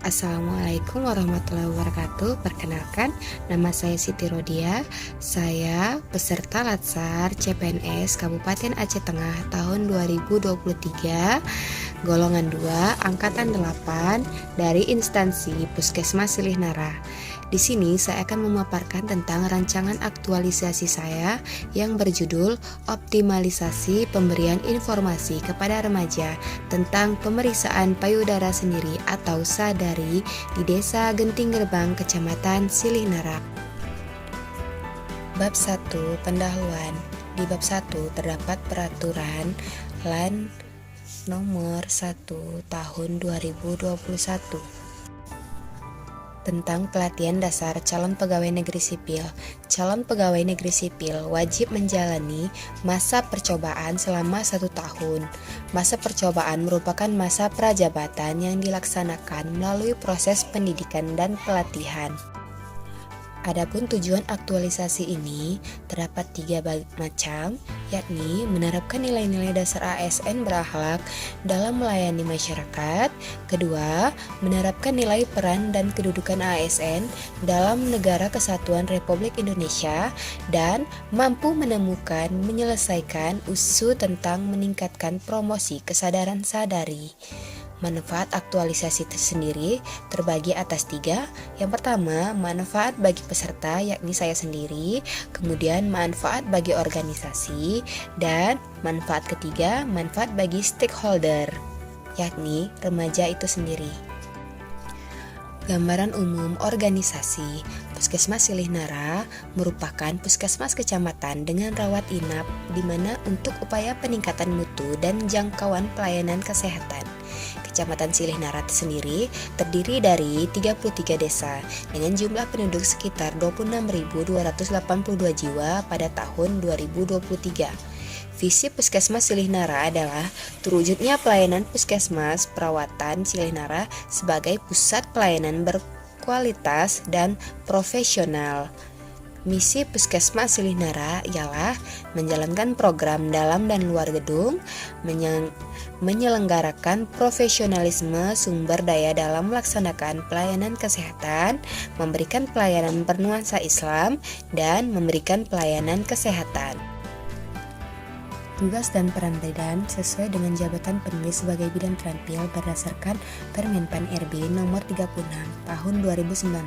Assalamualaikum warahmatullahi wabarakatuh. Perkenalkan, nama saya Siti Rodia. Saya peserta Latsar CPNS Kabupaten Aceh Tengah tahun 2023, golongan 2, angkatan 8 dari instansi Puskesmas Silih Nara. Di sini saya akan memaparkan tentang rancangan aktualisasi saya yang berjudul Optimalisasi Pemberian Informasi kepada Remaja tentang Pemeriksaan Payudara Sendiri atau SADARI di Desa Genting Gerbang, Kecamatan Silih Nara. Bab 1. Pendahuluan. Di bab 1 terdapat peraturan LAN nomor 1 tahun 2021 tentang pelatihan dasar calon pegawai negeri sipil. Calon pegawai negeri sipil wajib menjalani masa percobaan selama 1 tahun. Masa percobaan merupakan masa prajabatan yang dilaksanakan melalui proses pendidikan dan pelatihan. Adapun tujuan aktualisasi ini terdapat 3 macam, yakni menerapkan nilai-nilai dasar ASN berakhlak dalam melayani masyarakat. Kedua, menerapkan nilai peran dan kedudukan ASN dalam Negara Kesatuan Republik Indonesia dan mampu menyelesaikan isu tentang meningkatkan promosi kesadaran SADARI. Manfaat aktualisasi tersendiri terbagi atas 3. Yang pertama, manfaat bagi peserta, yakni saya sendiri. Kemudian manfaat bagi organisasi. Dan manfaat ketiga, manfaat bagi stakeholder, yakni remaja itu sendiri. Gambaran umum organisasi. Puskesmas Silih Nara merupakan puskesmas kecamatan dengan rawat inap di mana untuk upaya peningkatan mutu dan jangkauan pelayanan kesehatan. Kecamatan Silih Nara sendiri terdiri dari 33 desa dengan jumlah penduduk sekitar 26.282 jiwa pada tahun 2023. Visi Puskesmas Silih Nara adalah terwujudnya pelayanan Puskesmas Perawatan Silih Nara sebagai pusat pelayanan berkualitas dan profesional. Misi Puskesmas Silih Nara ialah menjalankan program dalam dan luar gedung, menyelenggarakan profesionalisme sumber daya dalam melaksanakan pelayanan kesehatan, memberikan pelayanan bernuansa Islam, dan memberikan pelayanan kesehatan. Tugas dan peran bidan sesuai dengan jabatan penulis sebagai bidan terampil berdasarkan Permenpan RB nomor 36 tahun 2019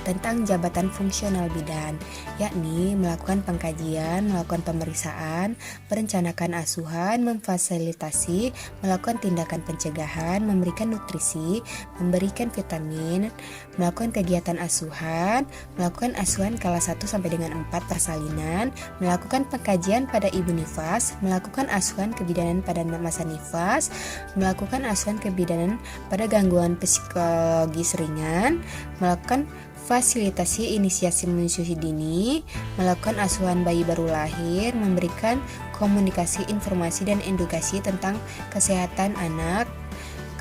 tentang jabatan fungsional bidan, yakni melakukan pengkajian, melakukan pemeriksaan, merencanakan asuhan, memfasilitasi, melakukan tindakan pencegahan, memberikan nutrisi, memberikan vitamin, melakukan kegiatan asuhan, melakukan asuhan skala 1 sampai dengan 4 persalinan, melakukan pengkajian pada ibu nifas, melakukan asuhan kebidanan pada masa nifas, melakukan asuhan kebidanan pada gangguan psikologis ringan, melakukan fasilitasi inisiasi menyusui dini, melakukan asuhan bayi baru lahir, memberikan komunikasi, informasi, dan edukasi tentang kesehatan anak,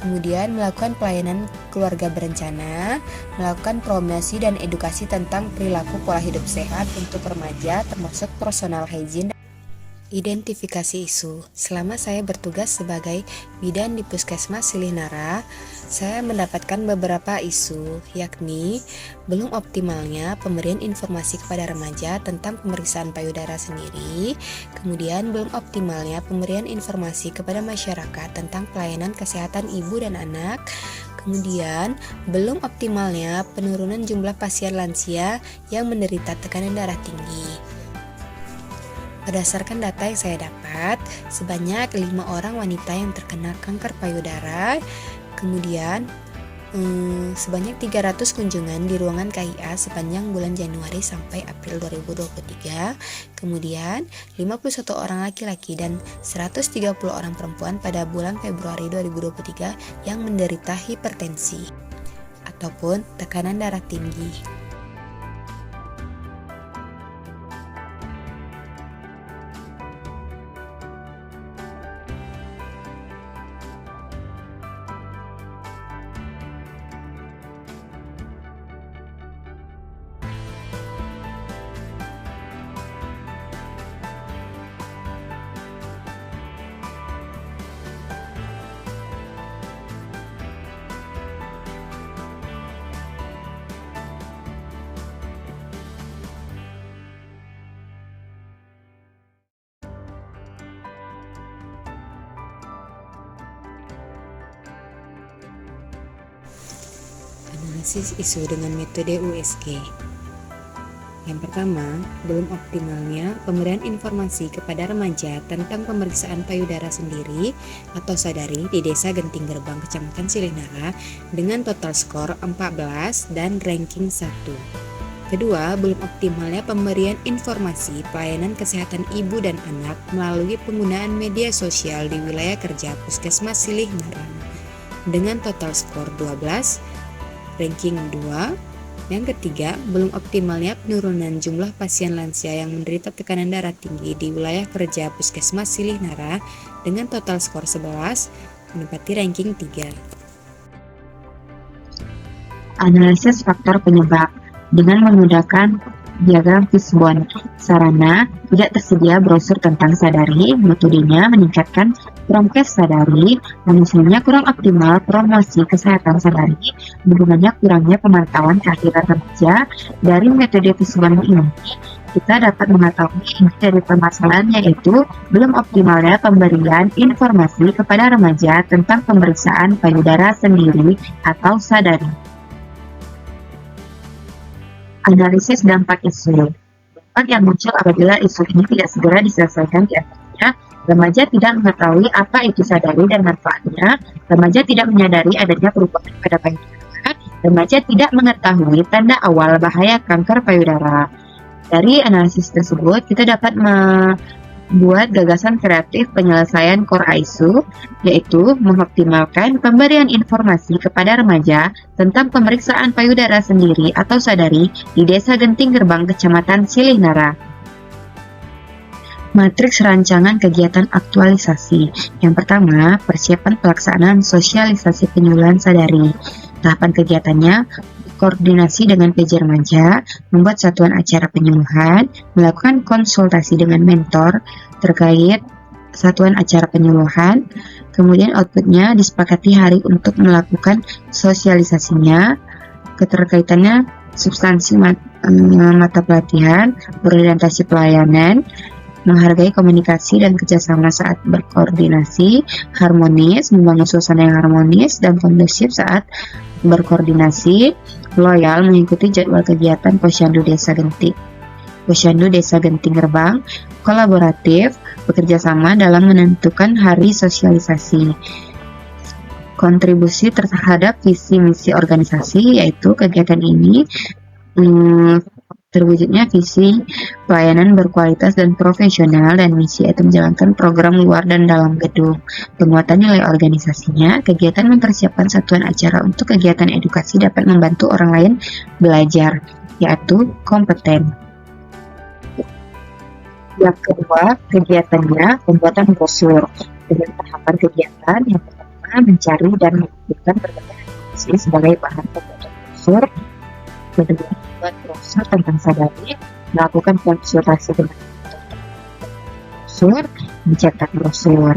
kemudian melakukan pelayanan keluarga berencana, melakukan promosi dan edukasi tentang perilaku pola hidup sehat untuk remaja termasuk personal hygiene. Identifikasi isu. Selama saya bertugas sebagai bidan di Puskesmas Silih Nara, saya mendapatkan beberapa isu, yakni belum optimalnya pemberian informasi kepada remaja tentang pemeriksaan payudara sendiri, kemudian belum optimalnya pemberian informasi kepada masyarakat tentang pelayanan kesehatan ibu dan anak, kemudian belum optimalnya penurunan jumlah pasien lansia yang menderita tekanan darah tinggi. Berdasarkan data yang saya dapat, sebanyak 5 orang wanita yang terkena kanker payudara, kemudian sebanyak 300 kunjungan di ruangan KIA sepanjang bulan Januari sampai April 2023, kemudian 51 orang laki-laki dan 130 orang perempuan pada bulan Februari 2023 yang menderita hipertensi ataupun tekanan darah tinggi. Analisis isu dengan metode USG. Yang pertama, belum optimalnya pemberian informasi kepada remaja tentang pemeriksaan payudara sendiri atau sadari di Desa Genting Gerbang, Kecamatan Silinara dengan total skor 14 dan ranking 1. Kedua, belum optimalnya pemberian informasi pelayanan kesehatan ibu dan anak melalui penggunaan media sosial di wilayah kerja Puskesmas Silinara dengan total skor 12, ranking 2. Yang ketiga, belum optimalnya penurunan jumlah pasien lansia yang menderita tekanan darah tinggi di wilayah kerja Puskesmas Silinara dengan total skor 11, menempati ranking 3. Analisis faktor penyebab dengan menggunakan diagram Fishbone. Sarana, tidak tersedia brosur tentang sadari, metodenya meningkatkan promkes sadari, manusianya kurang optimal promosi kesehatan sadari, hubungannya kurangnya pemantauan kehadiran remaja. Dari metode Fishbone ini, kita dapat mengetahui inti dari permasalahan, yaitu belum optimalnya pemberian informasi kepada remaja tentang pemeriksaan payudara sendiri atau sadari. Analisis dampak isu. Dampak yang muncul apabila isu ini tidak segera diselesaikan di antaranya, remaja tidak mengetahui apa itu sadari dan manfaatnya, remaja tidak menyadari adanya perubahan pada payudara, remaja tidak mengetahui tanda awal bahaya kanker payudara. Dari analisis tersebut, kita dapat membuat gagasan kreatif penyelesaian core isu, yaitu mengoptimalkan pemberian informasi kepada remaja tentang pemeriksaan payudara sendiri atau sadari di Desa Genting Gerbang, Kecamatan Silinara. Matriks rancangan kegiatan aktualisasi. Yang pertama, persiapan pelaksanaan sosialisasi penyuluhan sadari. Tahapan kegiatannya, koordinasi dengan PJ Remaja, membuat satuan acara penyuluhan, melakukan konsultasi dengan mentor terkait satuan acara penyuluhan, kemudian outputnya disepakati hari untuk melakukan sosialisasinya, keterkaitannya substansi mata pelatihan, orientasi pelayanan, menghargai komunikasi dan kerjasama saat berkoordinasi, harmonis, membangun suasana yang harmonis dan kondusif saat berkoordinasi, loyal, mengikuti jadwal kegiatan Posyandu Desa Genting. Posyandu Desa Genting Gerbang, kolaboratif, bekerja sama dalam menentukan hari sosialisasi. Kontribusi terhadap visi misi organisasi, yaitu kegiatan ini terwujudnya visi pelayanan berkualitas dan profesional, dan misi itu menjalankan program luar dan dalam gedung. Penguatan nilai organisasinya, kegiatan mempersiapkan satuan acara untuk kegiatan edukasi dapat membantu orang lain belajar, yaitu kompeten. Yang kedua, kegiatannya pembuatan brosur. Dengan tahapan kegiatan, yang pertama mencari dan mengumpulkan berbagai informasi sebagai bahan pembuatan brosur. Kedua, membuat brosur tentang sadari, melakukan konsultasi dengan brosur, mencetak brosur,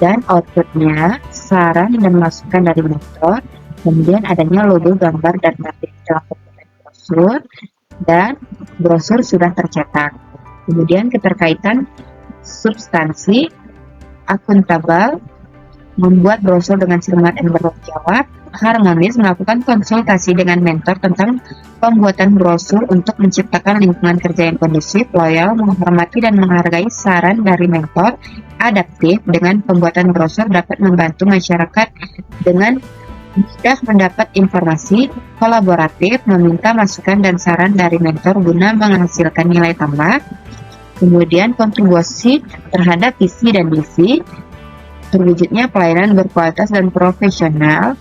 dan outputnya saran dan masukan dari mentor, kemudian adanya logo, gambar, dan grafik dalam pembuatan brosur, dan brosur sudah tercetak. Kemudian keterkaitan substansi, akuntabel, membuat brosur dengan semangat dan bertanggung jawab, harmonis, melakukan konsultasi dengan mentor tentang pembuatan brosur untuk menciptakan lingkungan kerja yang kondusif, loyal, menghormati dan menghargai saran dari mentor, adaptif. Dengan pembuatan brosur dapat membantu masyarakat dengan mudah mendapat informasi, kolaboratif, meminta masukan dan saran dari mentor guna menghasilkan nilai tambah. Kemudian kontribusi terhadap visi dan misi, terwujudnya pelayanan berkualitas dan profesional.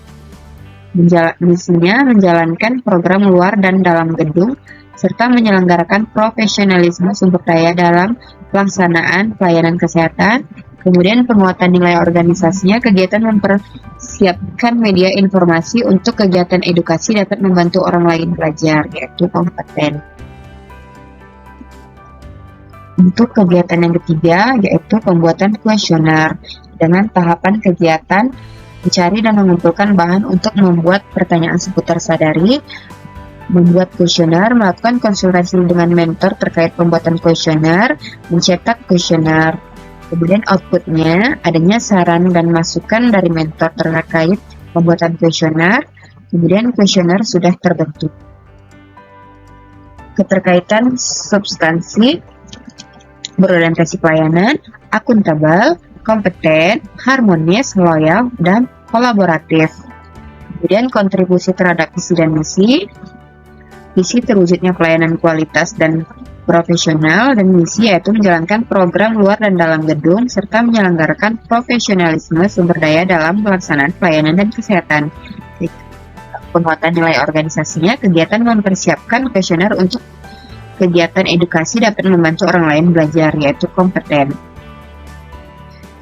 Misinya menjalankan program luar dan dalam gedung, serta menyelenggarakan profesionalisme sumber daya dalam pelaksanaan pelayanan kesehatan. Kemudian penguatan nilai organisasinya, kegiatan mempersiapkan media informasi untuk kegiatan edukasi dapat membantu orang lain belajar, yaitu kompeten. Untuk kegiatan yang ketiga, yaitu pembuatan kuesioner. Dengan tahapan kegiatan, mencari dan mengumpulkan bahan untuk membuat pertanyaan seputar sadari, membuat kuesioner, melakukan konsultasi dengan mentor terkait pembuatan kuesioner, mencetak kuesioner. Kemudian outputnya adanya saran dan masukan dari mentor terkait pembuatan kuesioner, Kemudian kuesioner sudah terbentuk. Keterkaitan substansi berorientasi pelayanan, akuntabel, kompeten, harmonis, loyal, dan kolaboratif. Kemudian kontribusi terhadap visi dan misi. Visi terwujudnya pelayanan kualitas dan profesional, dan misi yaitu menjalankan program luar dan dalam gedung serta menyelenggarakan profesionalisme sumber daya dalam pelaksanaan pelayanan dan kesehatan. Penguatan nilai organisasinya, kegiatan mempersiapkan kuesioner untuk kegiatan edukasi dapat membantu orang lain belajar, yaitu kompeten.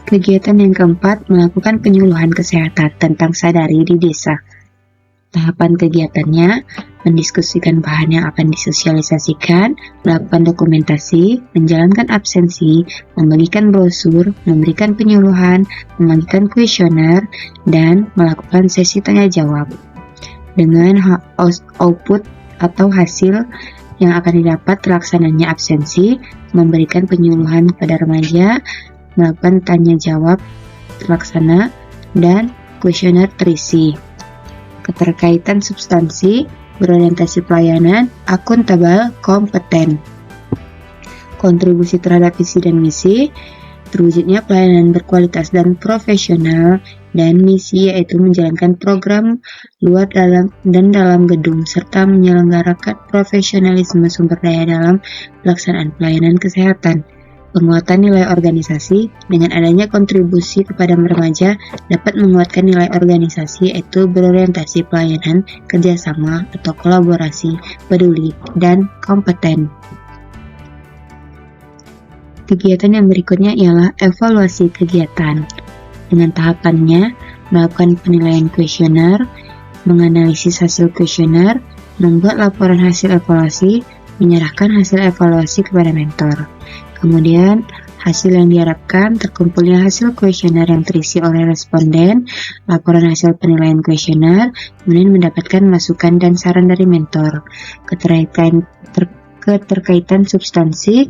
Kegiatan yang keempat, melakukan penyuluhan kesehatan tentang sadari di desa. Tahapan kegiatannya, mendiskusikan bahan yang akan disosialisasikan, melakukan dokumentasi, menjalankan absensi, membagikan brosur, memberikan penyuluhan, membagikan kuesioner, dan melakukan sesi tanya jawab. Dengan output atau hasil yang akan didapat terlaksananya absensi, memberikan penyuluhan kepada remaja, melakukan tanya jawab terlaksana, dan kuesioner terisi. Keterkaitan substansi, berorientasi pelayanan, akuntabel, kompeten. Kontribusi terhadap visi dan misi, terwujudnya pelayanan berkualitas dan profesional, dan misi yaitu menjalankan program luar dan dalam gedung serta menyelenggarakan profesionalisme sumber daya dalam pelaksanaan pelayanan kesehatan. Penguatan nilai organisasi, dengan adanya kontribusi kepada remaja dapat menguatkan nilai organisasi yaitu berorientasi pelayanan, kerjasama atau kolaborasi, peduli, dan kompeten. Kegiatan yang berikutnya ialah evaluasi kegiatan. Dengan tahapannya, melakukan penilaian kuesioner, menganalisis hasil kuesioner, membuat laporan hasil evaluasi, menyerahkan hasil evaluasi kepada mentor. Kemudian, hasil yang diharapkan, terkumpulnya hasil kuesioner yang terisi oleh responden, laporan hasil penilaian kuesioner, kemudian mendapatkan masukan dan saran dari mentor. Keterkaitan substansi,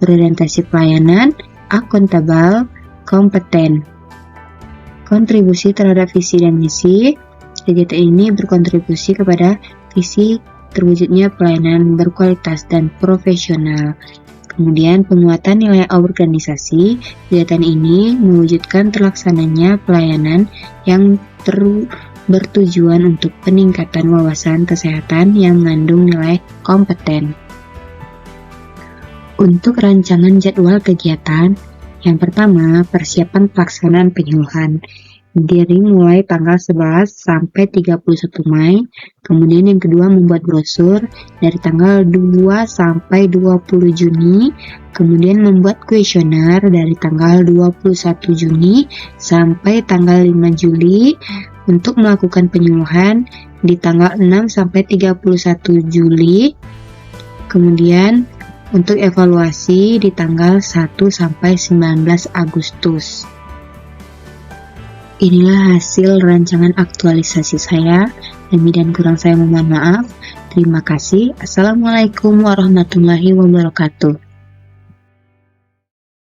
berorientasi pelayanan, akuntabel, kompeten. Kontribusi terhadap visi dan misi, kegiatan ini berkontribusi kepada visi terwujudnya pelayanan berkualitas dan profesional. Kemudian penguatan nilai organisasi, kegiatan ini mewujudkan terlaksananya pelayanan yang bertujuan untuk peningkatan wawasan kesehatan yang mengandung nilai kompeten. Untuk rancangan jadwal kegiatan, yang pertama, persiapan pelaksanaan penyuluhan. Dari mulai tanggal 11 sampai 31 Mei. Kemudian yang kedua, membuat brosur dari tanggal 2 sampai 20 Juni. Kemudian membuat kuesioner dari tanggal 21 Juni sampai tanggal 5 Juli. Untuk melakukan penyuluhan di tanggal 6 sampai 31 Juli. Kemudian untuk evaluasi di tanggal 1 sampai 19 Agustus. Inilah hasil rancangan aktualisasi saya. Lebih dan kurang saya mohon maaf. Terima kasih. Assalamualaikum warahmatullahi wabarakatuh.